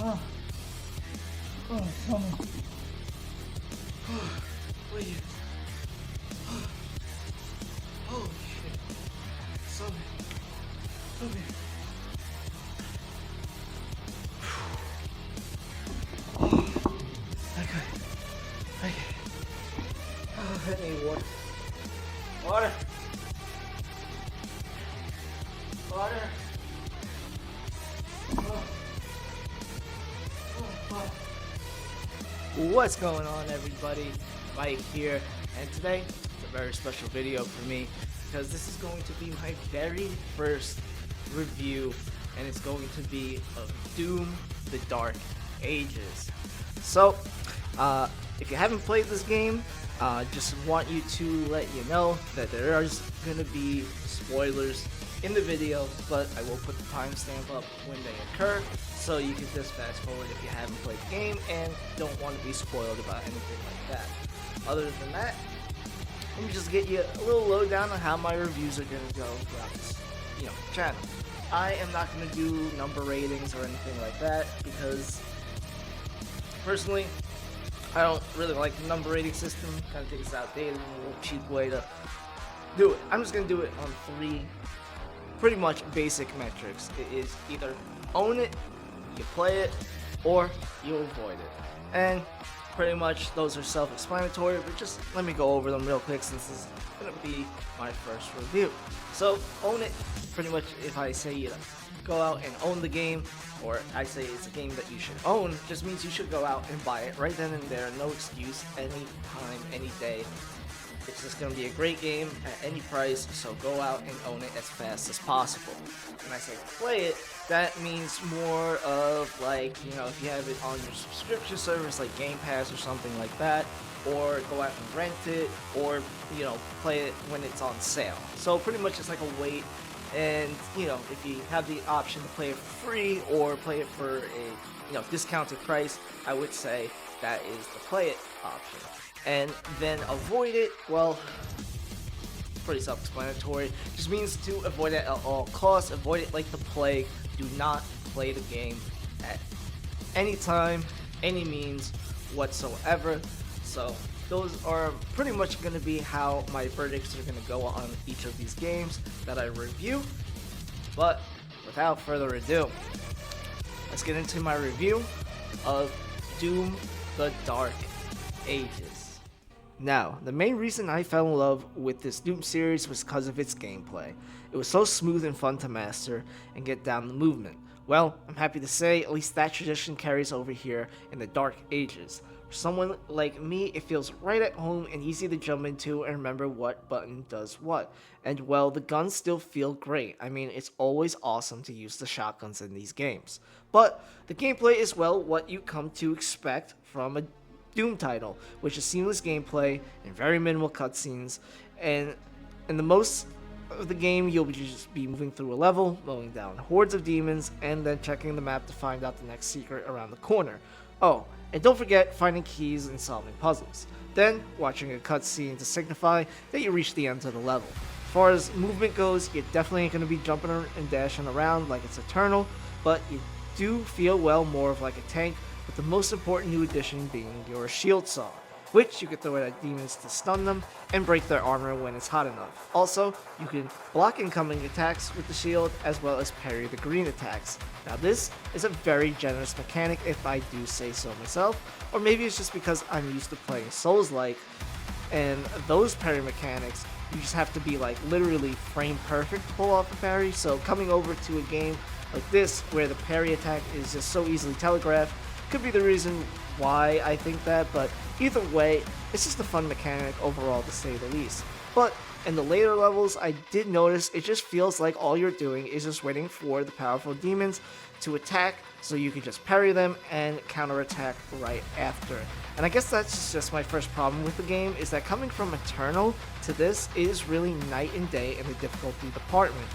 Oh, oh, stomach. Oh, wait. Holy shit. Stomach. Stomach. Oh, okay. Okay. Oh, I need water. Water. Water. Oh. Oh, fuck. What's going on, everybody? Mike here, and today it's a very special video for me because this is going to be my very first review, and it's going to be of Doom: The Dark Ages. So, if you haven't played this game, just want you to let you know that there is going to be spoilers in the video, but I will put the timestamp up when they occur, so you can just fast forward if you haven't played the game and don't want to be spoiled about anything like that. Other than that, let me just get you a little lowdown on how my reviews are going to go throughout this, channel. I am not going to do number ratings or anything like that because, personally, I don't really like the number rating system. Kind of think it's outdated and a little cheap way to do it. I'm just going to do it on three pretty much basic metrics. It is either own it, you play it, or you avoid it. And pretty much those are self-explanatory, but just let me go over them real quick since this is going to be my first review. So, own it, pretty much if I say go out and own the game, or I say it's a game that you should own, just means you should go out and buy it right then and there, no excuse, any time, any day. It's just going to be a great game at any price, so go out and own it as fast as possible. When I say play it, that means more of like, if you have it on your subscription service like Game Pass or something like that, or go out and rent it, or, play it when it's on sale. So pretty much it's like a wait, and, if you have the option to play it for free or play it for a, discounted price, I would say that is the play it option. And then avoid it, well, pretty self-explanatory. Just means to avoid it at all costs, avoid it like the plague. Do not play the game at any time, any means whatsoever. So those are pretty much going to be how my verdicts are going to go on each of these games that I review. But without further ado, let's get into my review of Doom: The Dark Ages. Now, the main reason I fell in love with this Doom series was because of its gameplay. It was so smooth and fun to master and get down the movement. Well, I'm happy to say at least that tradition carries over here in the Dark Ages. For someone like me, it feels right at home and easy to jump into and remember what button does what. And well, the guns still feel great. I mean, it's always awesome to use the shotguns in these games. But the gameplay is, well, what you come to expect from a Doom title, which is seamless gameplay and very minimal cutscenes, and in the most of the game you'll just be moving through a level, mowing down hordes of demons, and then checking the map to find out the next secret around the corner. Oh, and don't forget finding keys and solving puzzles. Then watching a cutscene to signify that you reached the end of the level. As far as movement goes, you definitely ain't going to be jumping and dashing around like it's Eternal, but you do feel well more of like a tank, with the most important new addition being your shield saw, which you can throw at demons to stun them and break their armor when it's hot enough. Also, you can block incoming attacks with the shield as well as parry the green attacks. Now this is a very generous mechanic if I do say so myself, or maybe it's just because I'm used to playing Souls-like, and those parry mechanics, you just have to be like literally frame perfect to pull off a parry, so coming over to a game like this where the parry attack is just so easily telegraphed could be the reason why I think that, but either way, it's just a fun mechanic overall to say the least. But in the later levels, I did notice it just feels like all you're doing is just waiting for the powerful demons to attack so you can just parry them and counterattack right after. And I guess that's just my first problem with the game, is that coming from Eternal to this is really night and day in the difficulty department.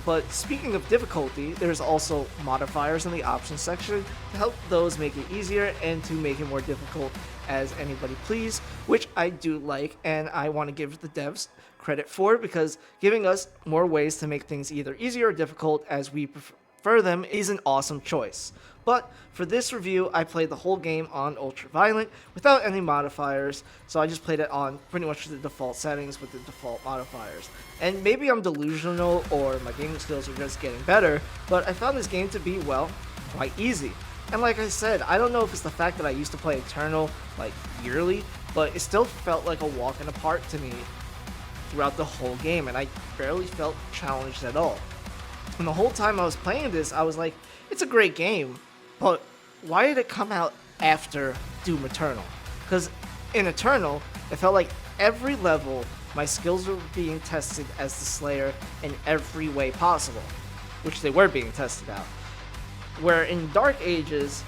But speaking of difficulty, there's also modifiers in the options section to help those make it easier and to make it more difficult as anybody please, which I do like, and I want to give the devs credit for, because giving us more ways to make things either easier or difficult as we prefer them is an awesome choice. But for this review, I played the whole game on Ultraviolent without any modifiers, so I just played it on pretty much the default settings with the default modifiers. And maybe I'm delusional or my gaming skills are just getting better, but I found this game to be, well, quite easy. And like I said, I don't know if it's the fact that I used to play Eternal like yearly, but it still felt like a walk in the park to me throughout the whole game, and I barely felt challenged at all. And the whole time I was playing this, I was like, it's a great game, but why did it come out after Doom Eternal? Because in Eternal, it felt like every level, my skills were being tested as the Slayer in every way possible, which they were being tested out. Where in Dark Ages,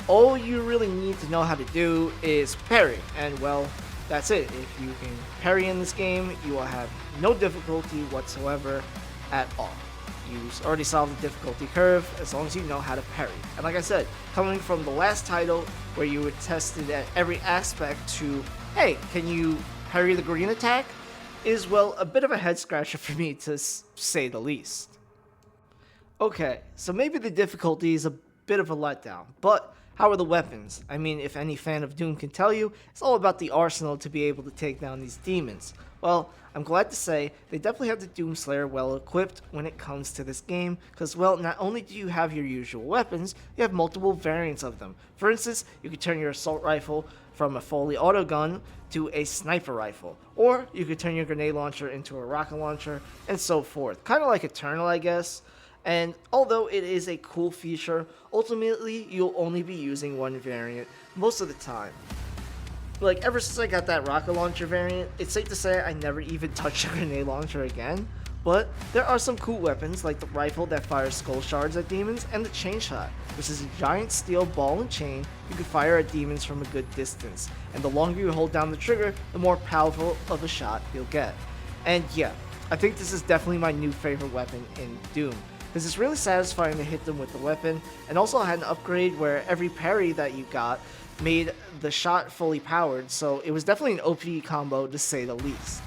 all you really need to know how to do is parry, and well, that's it. If you can parry in this game, you will have no difficulty whatsoever at all. You already solved the difficulty curve as long as you know how to parry. And like I said, coming from the last title where you were tested at every aspect to, hey, can you parry the green attack, is, well, a bit of a head scratcher for me to say the least. Okay, so maybe the difficulty is a bit of a letdown, but how are the weapons? I mean, if any fan of Doom can tell you, it's all about the arsenal to be able to take down these demons. Well, I'm glad to say they definitely have the Doom Slayer well equipped when it comes to this game, because, well, not only do you have your usual weapons, you have multiple variants of them. For instance, you could turn your assault rifle from a fully auto gun to a sniper rifle, or you could turn your grenade launcher into a rocket launcher, and so forth. Kind of like Eternal, I guess. And although it is a cool feature, ultimately you'll only be using one variant most of the time. Like, ever since I got that rocket launcher variant, it's safe to say I never even touched a grenade launcher again. But there are some cool weapons like the rifle that fires skull shards at demons, and the chain shot, which is a giant steel ball and chain you can fire at demons from a good distance. And the longer you hold down the trigger, the more powerful of a shot you'll get. And yeah, I think this is definitely my new favorite weapon in Doom, because it's really satisfying to hit them with the weapon, and also had an upgrade where every parry that you got made the shot fully powered, so it was definitely an OP combo to say the least.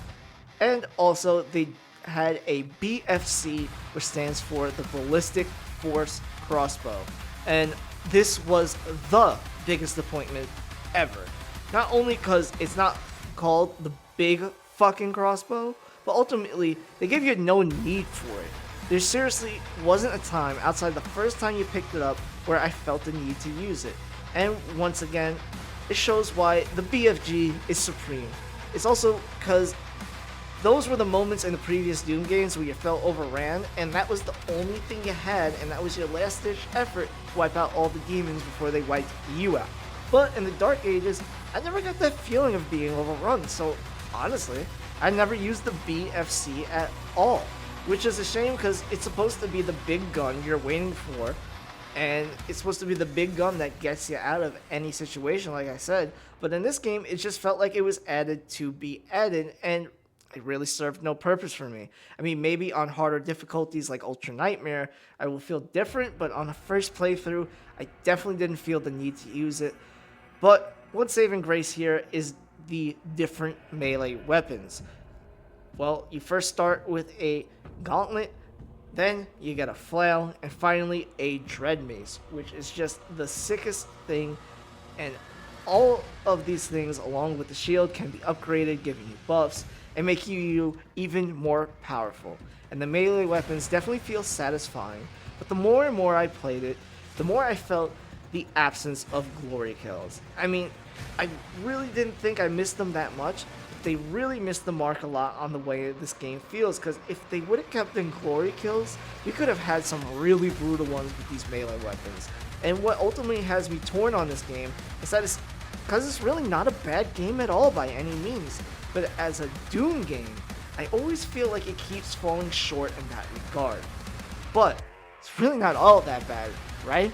And also, they had a BFC, which stands for the Ballistic Force Crossbow, and this was the biggest disappointment ever. Not only because it's not called the big fucking crossbow, but ultimately, they gave you no need for it. There seriously wasn't a time outside the first time you picked it up where I felt the need to use it. And once again, it shows why the BFG is supreme. It's also because those were the moments in the previous Doom games where you felt overran, and that was the only thing you had, and that was your last-ditch effort to wipe out all the demons before they wiped you out. But in the Dark Ages, I never got that feeling of being overrun, so honestly, I never used the BFC at all. Which is a shame, because it's supposed to be the big gun you're waiting for, and it's supposed to be the big gun that gets you out of any situation, like I said. But in this game, it just felt like it was added to be added, and it really served no purpose for me. I mean, maybe on harder difficulties like Ultra Nightmare, I will feel different, but on a first playthrough, I definitely didn't feel the need to use it. But one saving grace here is the different melee weapons. Well, you first start with a gauntlet, then you get a flail, and finally a dread mace, which is just the sickest thing. And all of these things, along with the shield, can be upgraded, giving you buffs and making you even more powerful. And the melee weapons definitely feel satisfying, but the more and more I played it, the more I felt the absence of glory kills. I mean, I really didn't think I missed them that much. They really missed the mark a lot on the way this game feels, because if they would have kept in glory kills, we could have had some really brutal ones with these melee weapons. And what ultimately has me torn on this game is that it's because it's really not a bad game at all by any means, but as a Doom game, I always feel like it keeps falling short in that regard. But it's really not all that bad, right?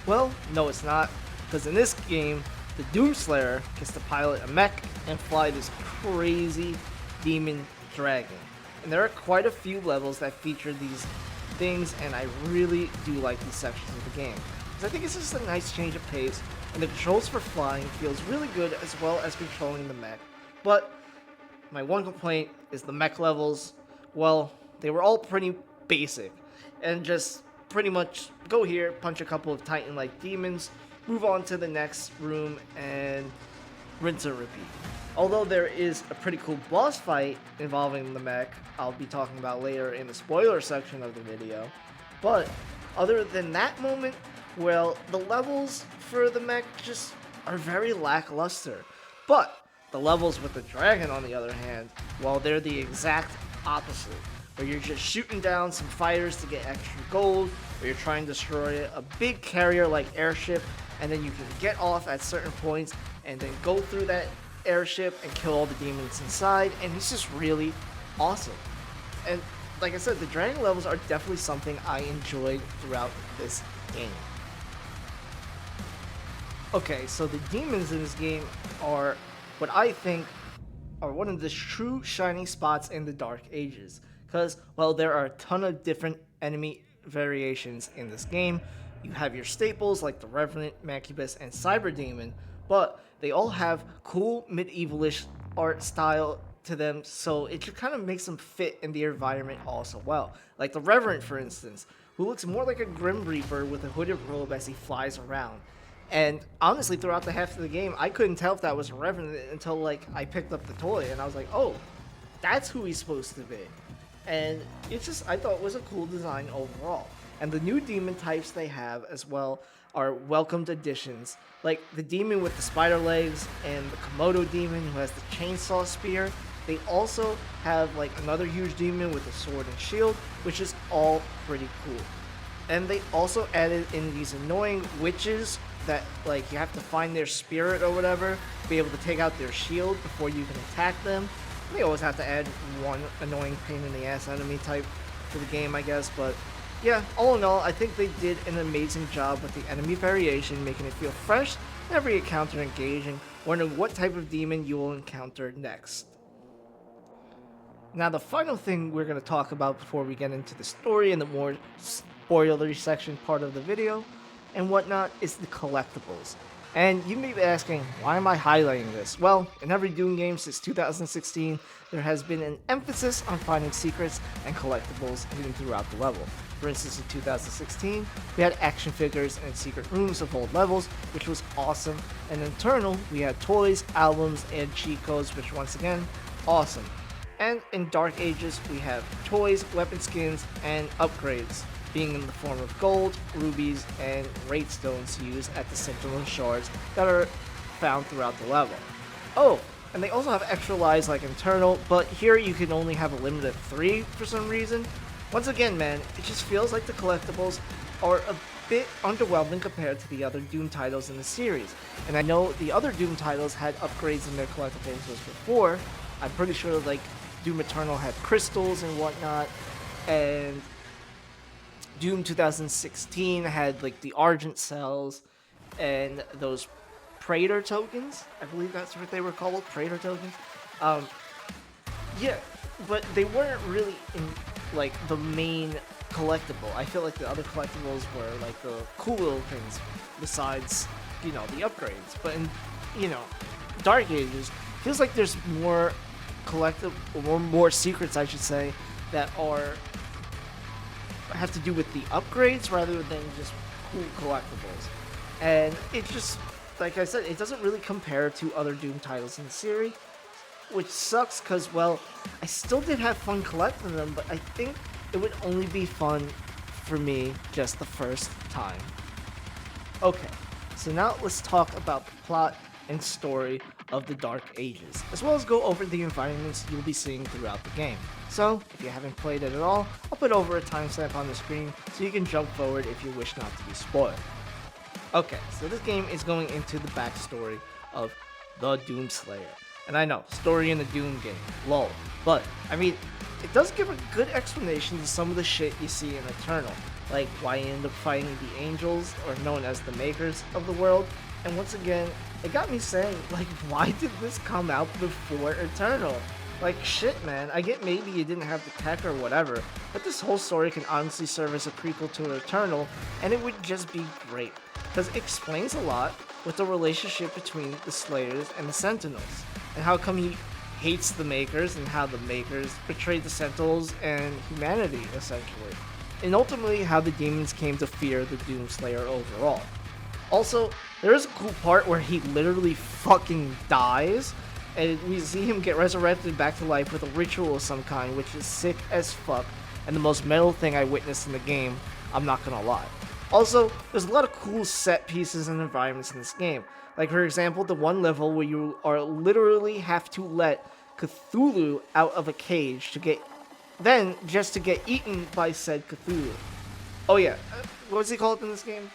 Well, no it's not, because in this game, the Doom Slayer gets to pilot a mech and fly this crazy demon dragon. And there are quite a few levels that feature these things, and I really do like these sections of the game, because I think it's just a nice change of pace, and the controls for flying feels really good as well as controlling the mech. But my one complaint is the mech levels. Well, they were all pretty basic, and just pretty much go here, punch a couple of Titan-like demons, move on to the next room, and rinse and repeat. Although there is a pretty cool boss fight involving the mech, I'll be talking about later in the spoiler section of the video. But other than that moment, well, the levels for the mech just are very lackluster. But the levels with the dragon, on the other hand, well, they're the exact opposite. Where you're just shooting down some fighters to get extra gold, where you're trying to destroy a big carrier like airship, and then you can get off at certain points and then go through that airship and kill all the demons inside, and it's just really awesome. And like I said, the dragon levels are definitely something I enjoyed throughout this game. Okay, so the demons in this game are what I think are one of the true shining spots in the Dark Ages. Because, well, there are a ton of different enemy variations in this game. You have your staples like the Revenant, Macubus, and Cyber Demon, but they all have cool medievalish art style to them, so it just kind of makes them fit in the environment also well. Like the Revenant, for instance, who looks more like a Grim Reaper with a hooded robe as he flies around. And honestly, throughout the half of the game, I couldn't tell if that was a Revenant until like I picked up the toy and I was like, oh, that's who he's supposed to be. And it's just, I thought it was a cool design overall. And the new demon types they have as well are welcomed additions, like the demon with the spider legs and the Komodo demon who has the chainsaw spear. They also have like another huge demon with a sword and shield, which is all pretty cool. And they also added in these annoying witches that like you have to find their spirit or whatever, be able to take out their shield before you can attack them. They always have to add one annoying pain in the ass enemy type to the game, I guess, but yeah, all in all, I think they did an amazing job with the enemy variation, making it feel fresh, and every encounter engaging, wondering what type of demon you will encounter next. Now, the final thing we're going to talk about before we get into the story and the more spoilery section part of the video and whatnot is the collectibles. And you may be asking, why am I highlighting this? Well, in every Doom game since 2016, there has been an emphasis on finding secrets and collectibles hidden throughout the level. For instance, in 2016, we had action figures and secret rooms of old levels, which was awesome. And in Eternal, we had toys, albums, and cheat codes, which once again, awesome. And in Dark Ages, we have toys, weapon skins, and upgrades, being in the form of gold, rubies, and rate stones used at the Sentinel shards that are found throughout the level. Oh, and they also have extra lives like Eternal, but here you can only have a limit of 3 for some reason. Once again, man, it just feels like the collectibles are a bit underwhelming compared to the other Doom titles in the series. And I know the other Doom titles had upgrades in their collectibles as before. I'm pretty sure like Doom Eternal had crystals and whatnot, and Doom 2016 had like the Argent cells and those Praetor tokens. I believe that's what they were called, Praetor tokens. Yeah, but they weren't really in like the main collectible. I feel like the other collectibles were like the cool little things besides, you know, the upgrades. But in, you know, Dark Ages, feels like there's more collectible, or more secrets, I should say, that have to do with the upgrades rather than just cool collectibles. And it just, like I said, it doesn't really compare to other Doom titles in the series, which sucks because, well, I still did have fun collecting them, but I think it would only be fun for me just the first time. Okay, so now let's talk about the plot and story of the Dark Ages, as well as go over the environments you'll be seeing throughout the game. So, if you haven't played it at all, I'll put over a timestamp on the screen so you can jump forward if you wish not to be spoiled. Okay, so this game is going into the backstory of the Doomslayer. And I know, story in the Doom game, lol. But, I mean, it does give a good explanation to some of the shit you see in Eternal, like why you end up fighting the Angels, or known as the Makers of the world. And once again, it got me saying, like, why did this come out before Eternal? Like, shit, man, I get maybe you didn't have the tech or whatever, but this whole story can honestly serve as a prequel to Eternal, and it would just be great, because it explains a lot with the relationship between the Slayers and the Sentinels, and how come he hates the Makers, and how the Makers betrayed the Sentinels and humanity, essentially. and ultimately how the demons came to fear the Doomslayer overall. Also, there is a cool part where he literally fucking dies, and we see him get resurrected back to life with a ritual of some kind, which is sick as fuck, and the most metal thing I witnessed in the game, I'm not gonna lie. Also, there's a lot of cool set pieces and environments in this game. Like, for example, the one level where you are literally have to let Cthulhu out of a cage just to get eaten by said Cthulhu. Oh yeah, what was he called in this game?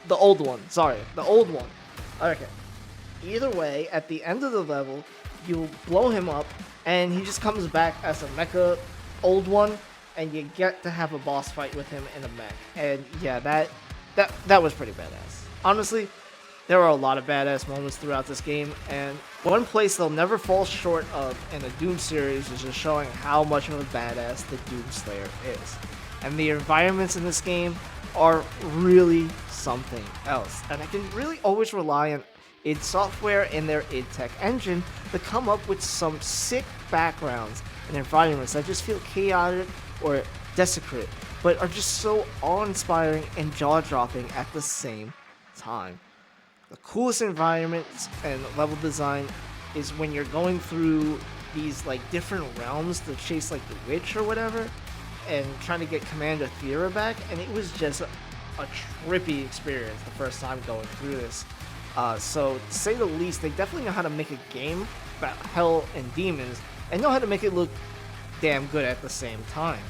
The old one, sorry, the old one. Okay. Either way, at the end of the level, you blow him up, and he just comes back as a mecha old one, and you get to have a boss fight with him in a mech. And yeah, that was pretty badass. Honestly, there are a lot of badass moments throughout this game, and one place they'll never fall short of in the Doom series is just showing how much of a badass the Doomslayer is. And the environments in this game are really something else. And I can really always rely on id Software and their id Tech engine to come up with some sick backgrounds and environments that just feel chaotic or desecrate, but are just so awe-inspiring and jaw-dropping at the same time. The coolest environments and level design is when you're going through these like different realms to chase like the witch or whatever, and trying to get Commander Thera back, and it was just a trippy experience the first time going through this. So to say the least, they definitely know how to make a game about hell and demons, and know how to make it look damn good at the same time.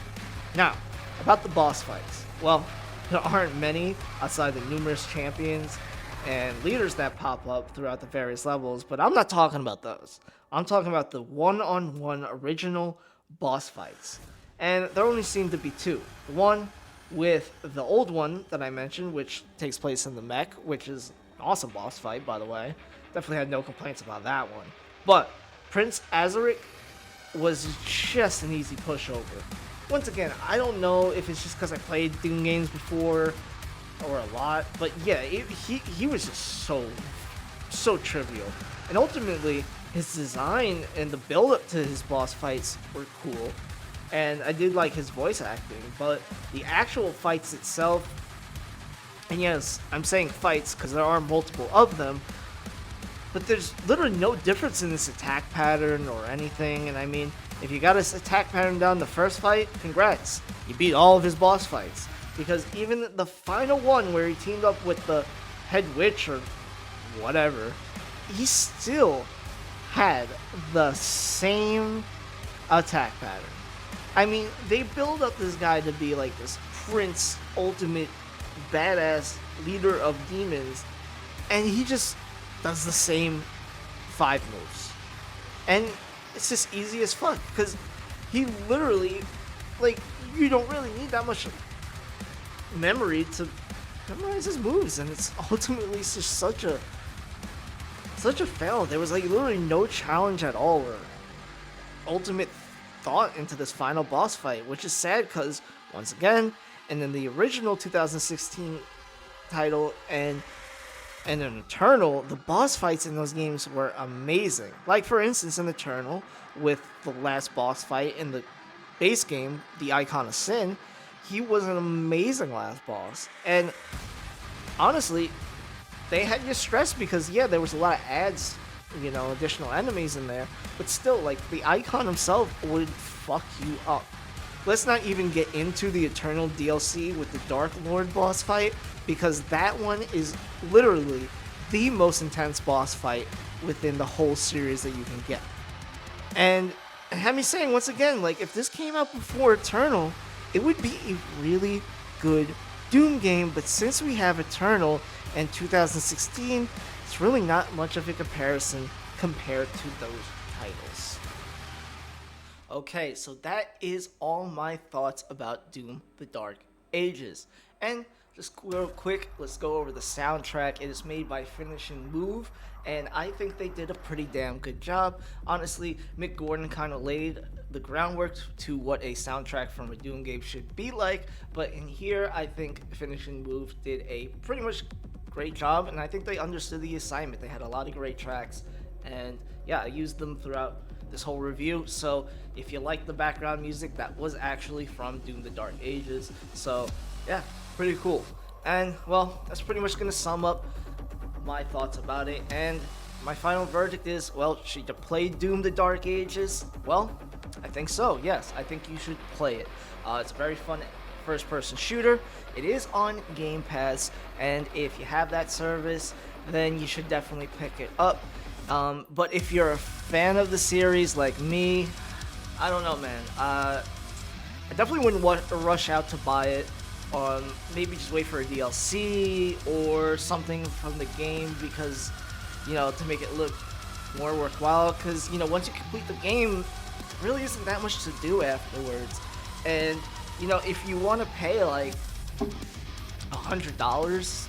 Now, about the boss fights. Well, there aren't many outside the numerous champions and leaders that pop up throughout the various levels, but I'm not talking about those. I'm talking about the one-on-one original boss fights. And there only seem to be two. One with the old one that I mentioned, which takes place in the mech, which is an awesome boss fight, by the way. Definitely had no complaints about that one. But Prince Azaric was just an easy pushover. Once again, I don't know if it's just because I played Doom games before or a lot, but yeah, he was just so trivial. And ultimately, his design and the build-up to his boss fights were cool. And I did like his voice acting, but the actual fights itself, and yes, I'm saying fights because there are multiple of them, but there's literally no difference in this attack pattern or anything. And I mean, if you got his attack pattern down the first fight, congrats, you beat all of his boss fights. Because even the final one where he teamed up with the head witch or whatever, he still had the same attack pattern. I mean, they build up this guy to be like this prince, ultimate badass leader of demons, and he just does the same 5 moves. And it's just easy as fuck, because he literally, like, you don't really need that much memory to memorize his moves, and it's ultimately just such a fail. There was like literally no challenge at all or ultimate thought into this final boss fight, which is sad because once again, and in the original 2016 title and in Eternal, the boss fights in those games were amazing. Like for instance in Eternal, with the last boss fight in the base game, the Icon of Sin, he was an amazing last boss. And honestly, they had you stressed because yeah, there was a lot of ads, you know, additional enemies in there, but still, like, the Icon himself would fuck you up. Let's not even get into the Eternal DLC with the Dark Lord boss fight, because that one is literally the most intense boss fight within the whole series that you can get. And have me saying once again, like, if this came out before Eternal, it would be a really good Doom game, but since we have Eternal in 2016, it's really not much of a comparison compared to those titles. Okay, so that is all my thoughts about Doom: The Dark Ages. And just real quick, let's go over the soundtrack. It is made by Finishing Move, and I think they did a pretty damn good job. Honestly, Mick Gordon kind of laid the groundwork to what a soundtrack from a Doom game should be like, but in here, I think Finishing Move did a pretty much great job, and I think they understood the assignment. They had a lot of great tracks, and yeah, I used them throughout this whole review. So if you like the background music, that was actually from Doom: The Dark Ages. So yeah, pretty cool. And well, that's pretty much gonna sum up my thoughts about it. And my final verdict is, well, should you play Doom: The Dark Ages? Well, I think so. Yes, I think you should play it. It's a very fun first-person shooter. It is on Game Pass, and if you have that service, then you should definitely pick it up. But if you're a fan of the series like me, I don't know, man. I definitely wouldn't rush out to buy it. Maybe just wait for a DLC or something from the game, because, you know, to make it look more worthwhile. Because, you know, once you complete the game, there really isn't that much to do afterwards. And, you know, if you want to pay like $100,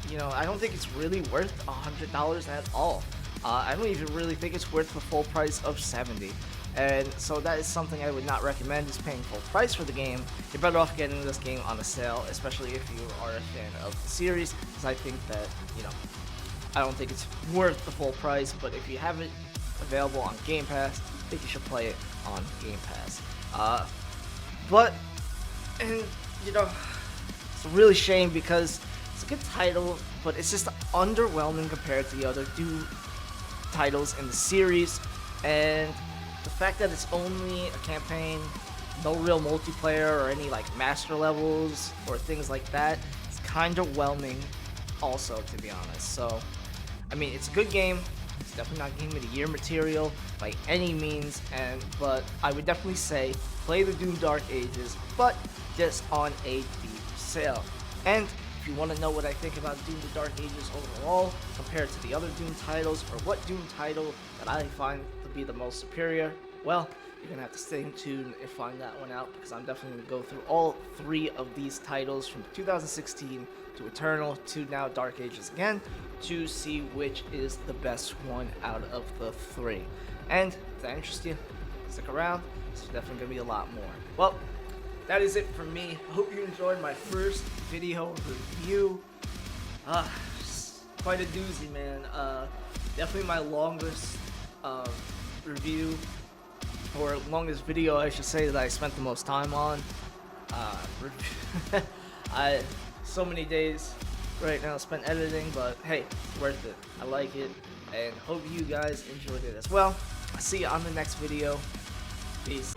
you know, I don't think it's really worth $100 at all. I don't even really think it's worth the full price of $70. And so that is something I would not recommend, is paying full price for the game. You're better off getting this game on a sale, especially if you are a fan of the series, because I think that, you know, I don't think it's worth the full price. But if you have it available on Game Pass, I think you should play it on Game Pass. And you know, it's a really shame, because it's a good title, but it's just underwhelming compared to the other Doom titles in the series. And the fact that it's only a campaign, no real multiplayer or any like master levels or things like that, it's kind of whelming also, to be honest. So, I mean, it's a good game. It's definitely not Game of the Year material by any means, but I would definitely say play the Doom Dark Ages, but just on a deep sale. And if you want to know what I think about Doom: The Dark Ages overall compared to the other Doom titles, or what Doom title that I find to be the most superior, well, you're going to have to stay tuned and find that one out, because I'm definitely going to go through all three of these titles from 2016 to Eternal to now Dark Ages again, to see which is the best one out of the three. And if that interests you, stick around. There's definitely going to be a lot more. Well, that is it for me. I hope you enjoyed my first video review. Quite a doozy, man. Definitely my longest review, or longest video, I should say, that I spent the most time on. So many days right now spent editing, but hey, it's worth it. I like it, and hope you guys enjoyed it as well. I'll see you on the next video. Peace.